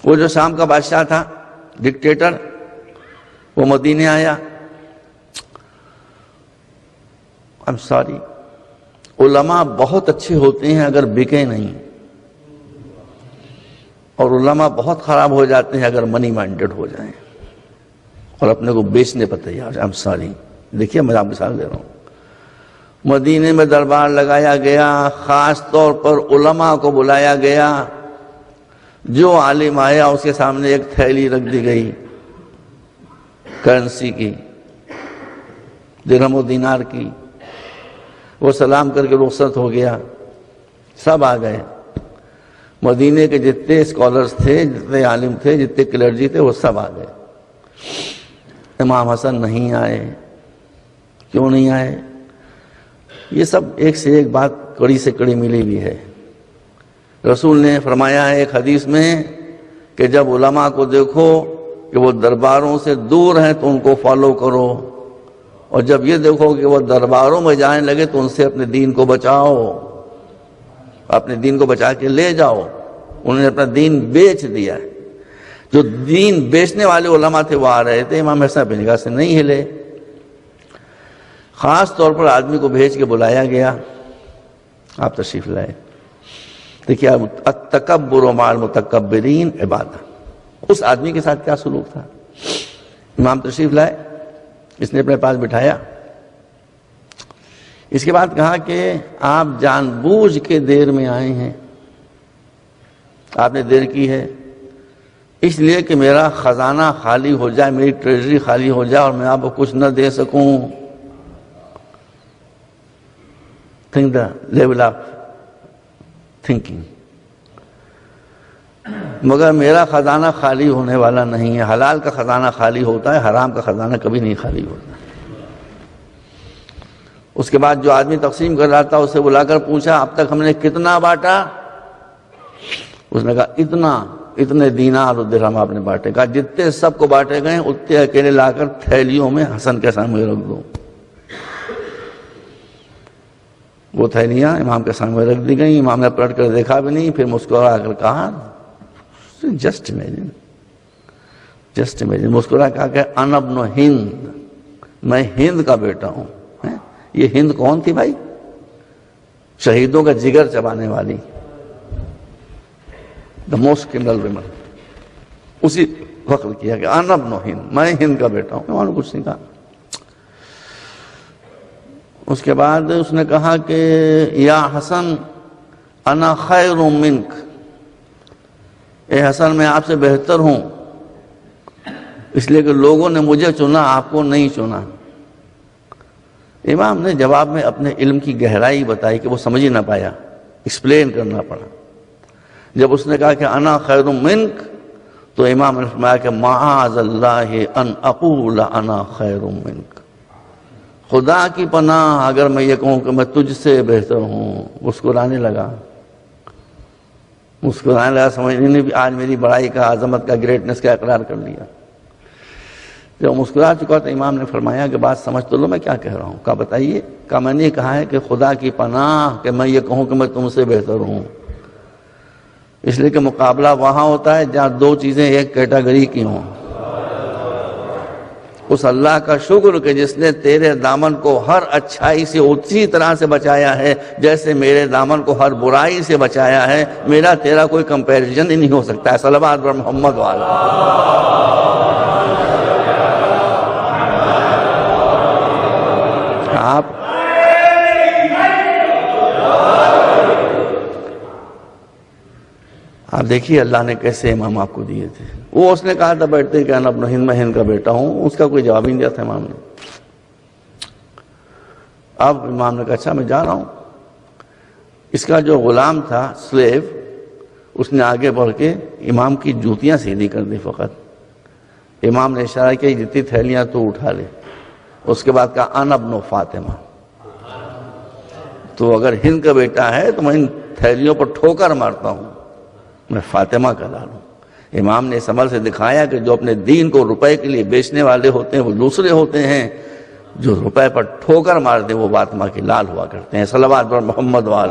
وہ جو شام کا بادشاہ تھا، ڈکٹیٹر، وہ مدینے آیا. I'm sorry، علماء بہت اچھے ہوتے ہیں اگر بکے نہیں، اور علماء بہت خراب ہو جاتے ہیں اگر منی مائنڈڈ ہو جائیں اور اپنے کو بیچنے پر تیار. I'm sorry، دیکھیے میں آپ مثال دے رہا ہوں. مدینے میں دربار لگایا گیا، خاص طور پر علماء کو بلایا گیا. جو عالم آیا اس کے سامنے ایک تھیلی رکھ دی گئی کرنسی کی، درہم و دینار کی. وہ سلام کر کے رخصت ہو گیا. سب آ گئے. مدینے کے جتنے اسکالرز تھے، جتنے عالم تھے، جتنے کلرجی تھے، وہ سب آ گئے. امام حسن نہیں آئے. کیوں نہیں آئے؟ یہ سب ایک سے ایک بات کڑی سے کڑی ملی ہوئی ہے. رسول نے فرمایا ہے ایک حدیث میں کہ جب علماء کو دیکھو کہ وہ درباروں سے دور ہیں تو ان کو فالو کرو، اور جب یہ دیکھو کہ وہ درباروں میں جانے لگے تو ان سے اپنے دین کو بچاؤ، اپنے دین کو بچا کے لے جاؤ. انہوں نے اپنا دین بیچ دیا. جو دین بیچنے والے علماء تھے وہ آ رہے تھے، امام حسن اپنی جگہ سے نہیں ہلے. خاص طور پر آدمی کو بھیج کے بلایا گیا، آپ تشریف لائے. دیکھیے التکبر مع المتکبرین عبادہ. اس آدمی کے ساتھ کیا سلوک تھا. امام تشریف لائے، اس نے اپنے پاس بٹھایا. اس کے بعد کہا کہ آپ جان بوجھ کے دیر میں آئے ہیں، آپ نے دیر کی ہے اس لیے کہ میرا خزانہ خالی ہو جائے، میری ٹریجری خالی ہو جائے اور میں آپ کو کچھ نہ دے سکوں. Think the level of thinking. مگر میرا خزانہ خالی ہونے والا نہیں ہے. حلال کا خزانہ خالی ہوتا ہے، حرام کا خزانہ کبھی نہیں خالی ہوتا. اس کے بعد جو آدمی تقسیم کر رہا تھا اسے بلا کر پوچھا اب تک ہم نے کتنا بانٹا؟ اس نے کہا اتنے دینار اور درہم آپ نے بانٹے. کہا جتنے سب کو بانٹے گئے اتنے اکیلے لا کر تھیلیوں میں حسن کے سامنے رکھ دو. وہ تھیلیاں امام کے سامنے رکھ دی گئیں. امام نے پلٹ کر دیکھا بھی نہیں، پھر مسکرا کر کہا جسٹ امیجن، مسکرا کہا کہ انا ابن ہند، میں ہند کا بیٹا ہوں. یہ ہند کون تھی بھائی؟ شہیدوں کا جگر چبانے والی، دا موسٹ کرمنل ویمن. اسی وقت کیا کہ انا ابن ہند، میں ہند کا بیٹا ہوں. امام نے کچھ نہیں کہا. اس کے بعد اس نے کہا کہ یا حسن انا خیر منک، اے حسن میں آپ سے بہتر ہوں، اس لیے کہ لوگوں نے مجھے چنا، آپ کو نہیں چنا. امام نے جواب میں اپنے علم کی گہرائی بتائی کہ وہ سمجھ ہی نہ پایا، ایکسپلین کرنا پڑا. جب اس نے کہا کہ انا خیر منک تو امام نے فرمایا کہ معاذ اللہ ان اقول انا خیر منک، خدا کی پناہ اگر میں یہ کہوں کہ میں تجھ سے بہتر ہوں. مسکرانے لگا، سمجھنے نے بھی آج میری بڑائی کا، عظمت کا، گریٹنس کا اقرار کر لیا. جب مسکرا چکا تو امام نے فرمایا کہ بات سمجھ تو لو میں کیا کہہ رہا ہوں. کہا بتائیے. کہا میں نے کہا ہے کہ خدا کی پناہ کہ میں یہ کہوں کہ میں تم سے بہتر ہوں. اس لیے کہ مقابلہ وہاں ہوتا ہے جہاں دو چیزیں ایک کیٹیگری کی ہوں. اس اللہ کا شکر کہ جس نے تیرے دامن کو ہر اچھائی سے اسی طرح سے بچایا ہے جیسے میرے دامن کو ہر برائی سے بچایا ہے. میرا تیرا کوئی کمپیریزن ہی نہیں ہو سکتا ہے. صلوات بر محمد والا. آپ دیکھیے اللہ نے کیسے امام آپ کو دیے تھے. وہ اس نے کہا تھا بیٹھتے کہ انا ابن ہند، میں ہند کا بیٹا ہوں. اس کا کوئی جواب ہی نہیں دیا تھا امام نے. اب امام نے کہا اچھا میں جا رہا ہوں. اس کا جو غلام تھا سلیو، اس نے آگے بڑھ کے امام کی جوتیاں سیدھی کر دی فقط. امام نے اشارہ کیا جتنی تھیلیاں تو اٹھا لے. اس کے بعد کہا انا ابن فاطمہ، تو اگر ہند کا بیٹا ہے تو میں ان تھیلیوں پر ٹھوکر مارتا ہوں، میں فاطمہ کا لال ہوں. امام نے اس عمل سے دکھایا کہ جو اپنے دین کو روپے کے لیے بیچنے والے ہوتے ہیں وہ دوسرے ہوتے ہیں، جو روپے پر ٹھوکر مار دیں وہ فاطمہ کی لال ہوا کرتے ہیں. صلوات بر محمد وآلہ.